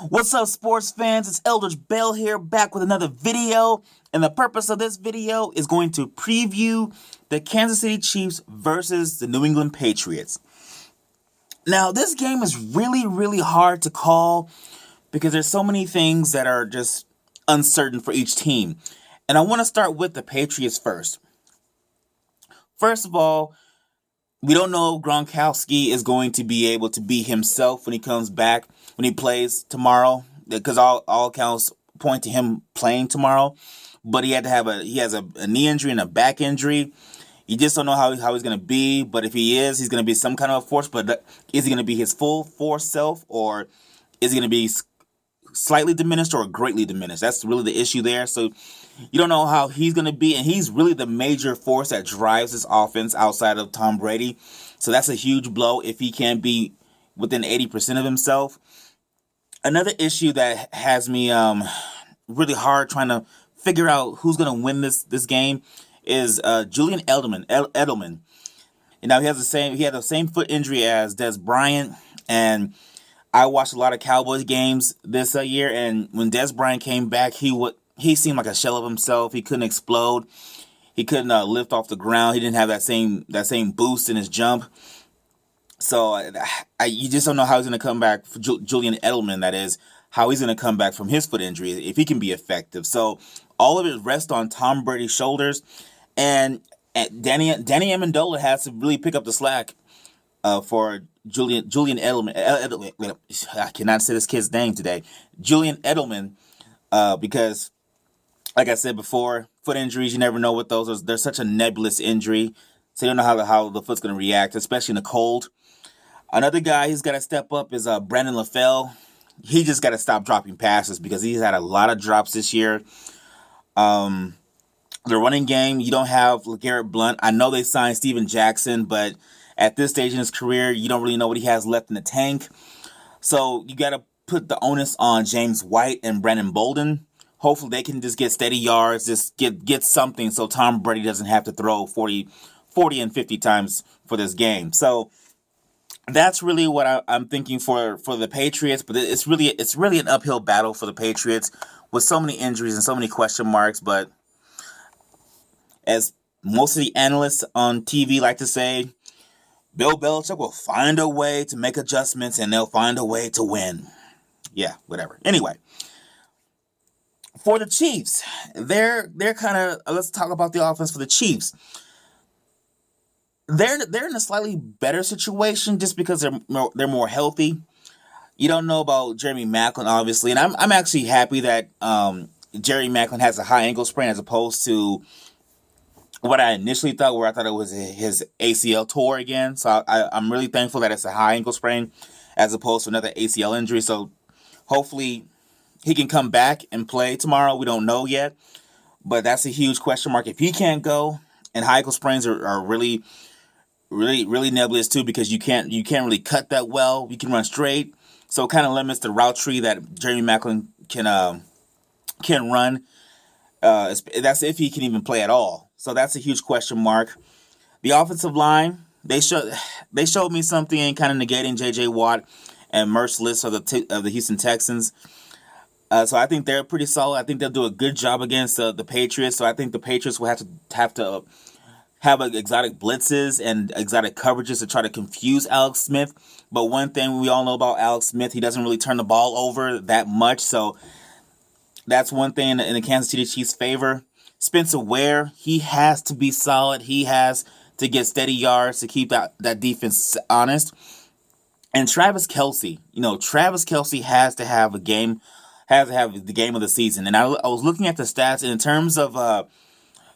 What's up, sports fans? It's Eldridge Bell here, back with another video. And the purpose of this video is going to preview the Kansas City Chiefs versus the New England Patriots. Now, this game is really hard to call because there's so many things that are just uncertain for each team. And I want to start with the Patriots first. First of all, we don't know if Gronkowski is going to be able to be himself when he comes back, when he plays tomorrow, because all accounts point to him playing tomorrow. But he has a knee injury and a back injury. You just don't know how he's going to be. But if he is, he's going to be some kind of a force. But is he going to be his full force self, or is he going to be slightly diminished or greatly diminished? That's really the issue there. So you don't know how he's going to be, and he's really the major force that drives this offense outside of Tom Brady. So that's a huge blow if he can't be within 80% of himself. Another issue that has me really hard trying to figure out who's going to win this game is Julian Edelman. And now he had the same foot injury as Dez Bryant, and I watched a lot of Cowboys games this year, and when Dez Bryant came back, he seemed like a shell of himself. He couldn't explode. He couldn't lift off the ground. He didn't have that same boost in his jump. So you just don't know how he's going to come back. For Julian Edelman, that is, how he's going to come back from his foot injury if he can be effective. So all of it rests on Tom Brady's shoulders, and Danny Amendola has to really pick up the slack for Julian Edelman. I cannot say this kid's name today. Julian Edelman, because, like I said before, foot injuries, you never know what those are. They're such a nebulous injury, so you don't know how the foot's going to react, especially in the cold. Another guy who's got to step up is Brandon LaFell. He just got to stop dropping passes because he's had a lot of drops this year. The running game, you don't have LeGarrette Blount. I know they signed Steven Jackson, but at this stage in his career, you don't really know what he has left in the tank. So you got to put the onus on James White and Brandon Bolden. Hopefully they can just get steady yards, just get something so Tom Brady doesn't have to throw 40 and 50 times for this game. So that's really what I'm thinking for the Patriots, but it's really an uphill battle for the Patriots with so many injuries and so many question marks. But as most of the analysts on TV like to say, Bill Belichick will find a way to make adjustments and they'll find a way to win. Yeah, whatever. Anyway, for the Chiefs, they're kind of, let's talk about the offense for the Chiefs. They're in a slightly better situation just because they're more healthy. You don't know about Jeremy Maclin, obviously, and I'm actually happy that Jerry Maclin has a high ankle sprain as opposed to what I initially thought, where I thought it was his ACL tour again. So I'm really thankful that it's a high ankle sprain as opposed to another ACL injury. So hopefully he can come back and play tomorrow. We don't know yet, but that's a huge question mark if he can't go. And high ankle sprains are really nebulous too, because you can't really cut that well. You can run straight, so it kind of limits the route tree that Jeremy Maclin can run. That's if he can even play at all. So that's a huge question mark. The offensive line, they showed me something in kind of negating J.J. Watt and Merciless of the Houston Texans. So I think they're pretty solid. I think they'll do a good job against the Patriots. So I think the Patriots will have to have exotic blitzes and exotic coverages to try to confuse Alex Smith. But one thing we all know about Alex Smith, he doesn't really turn the ball over that much. So that's one thing in the Kansas City Chiefs' favor. Spencer Ware, he has to be solid. He has to get steady yards to keep that defense honest. And Travis Kelce, Travis Kelce has to have the game of the season. And I was looking at the stats, and in terms of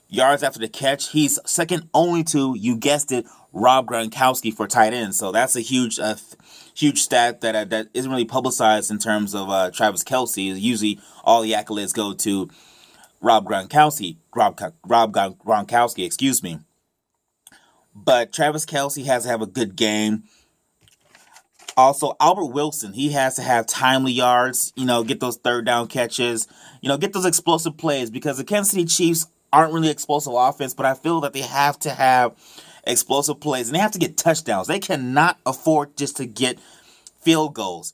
yards after the catch, he's second only to, you guessed it, Rob Gronkowski for tight end. So that's a huge stat that isn't really publicized in terms of Travis Kelce. Usually all the accolades go to Rob Gronkowski, excuse me. But Travis Kelce has to have a good game. Also, Albert Wilson, he has to have timely yards, get those third down catches, get those explosive plays, because the Kansas City Chiefs aren't really explosive offense, but I feel that they have to have explosive plays and they have to get touchdowns. They cannot afford just to get field goals.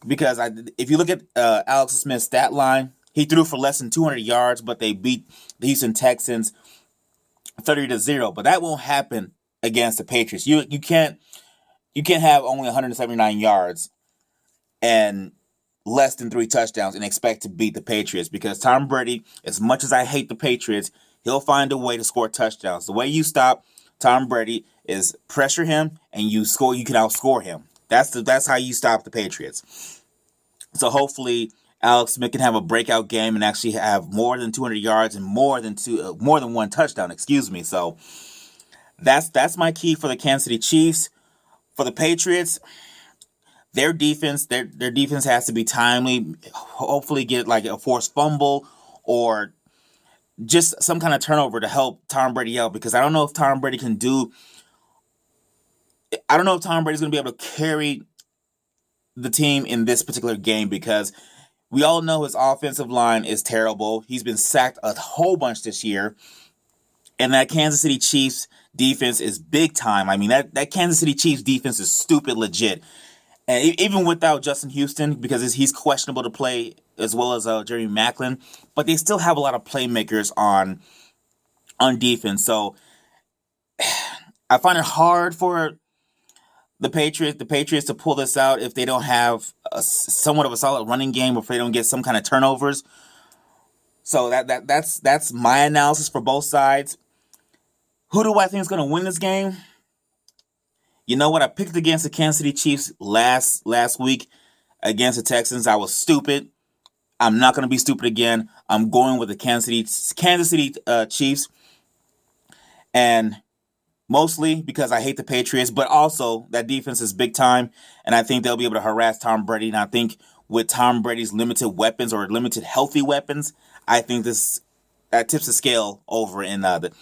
because if you look at Alex Smith's stat line, he threw for less than 200 yards, but they beat the Houston Texans 30-0. But that won't happen against the Patriots. You can't have only 179 yards and less than 3 touchdowns and expect to beat the Patriots, because Tom Brady, as much as I hate the Patriots, he'll find a way to score touchdowns. The way you stop Tom Brady is pressure him and you can outscore him. That's how you stop the Patriots. So hopefully Alex Smith can have a breakout game and actually have more than 200 yards and more than 1 touchdown, excuse me. So that's my key for the Kansas City Chiefs. For the Patriots, their defense has to be timely. Hopefully get like a forced fumble or just some kind of turnover to help Tom Brady out, because I don't know if Tom Brady's going to be able to carry the team in this particular game, because we all know his offensive line is terrible. He's been sacked a whole bunch this year. And that Kansas City Chiefs defense is big time. I mean, that Kansas City Chiefs defense is stupid legit. And even without Justin Houston, because he's questionable to play, as well as Jeremy Maclin, but they still have a lot of playmakers on defense. So I find it hard for the Patriots to pull this out if they don't have somewhat of a solid running game, or if they don't get some kind of turnovers. So that's my analysis for both sides. Who do I think is going to win this game? You know what? I picked against the Kansas City Chiefs last week against the Texans. I was stupid. I'm not going to be stupid again. I'm going with the Kansas City Chiefs, and mostly because I hate the Patriots, but also that defense is big time, and I think they'll be able to harass Tom Brady. And I think with Tom Brady's limited weapons, or limited healthy weapons, I think that tips the scale over in the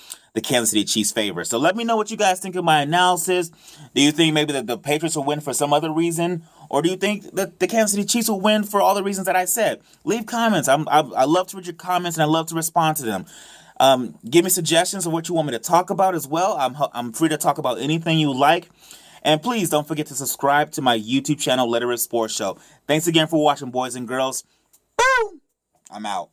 Kansas City Chiefs' favor. So let me know what you guys think of my analysis. Do you think maybe that the Patriots will win for some other reason? Or do you think that the Kansas City Chiefs will win for all the reasons that I said? Leave comments. I love to read your comments, and I love to respond to them. Give me suggestions of what you want me to talk about as well. I'm free to talk about anything you like. And please don't forget to subscribe to my YouTube channel, Letterist Sports Show. Thanks again for watching, boys and girls. Boom! I'm out.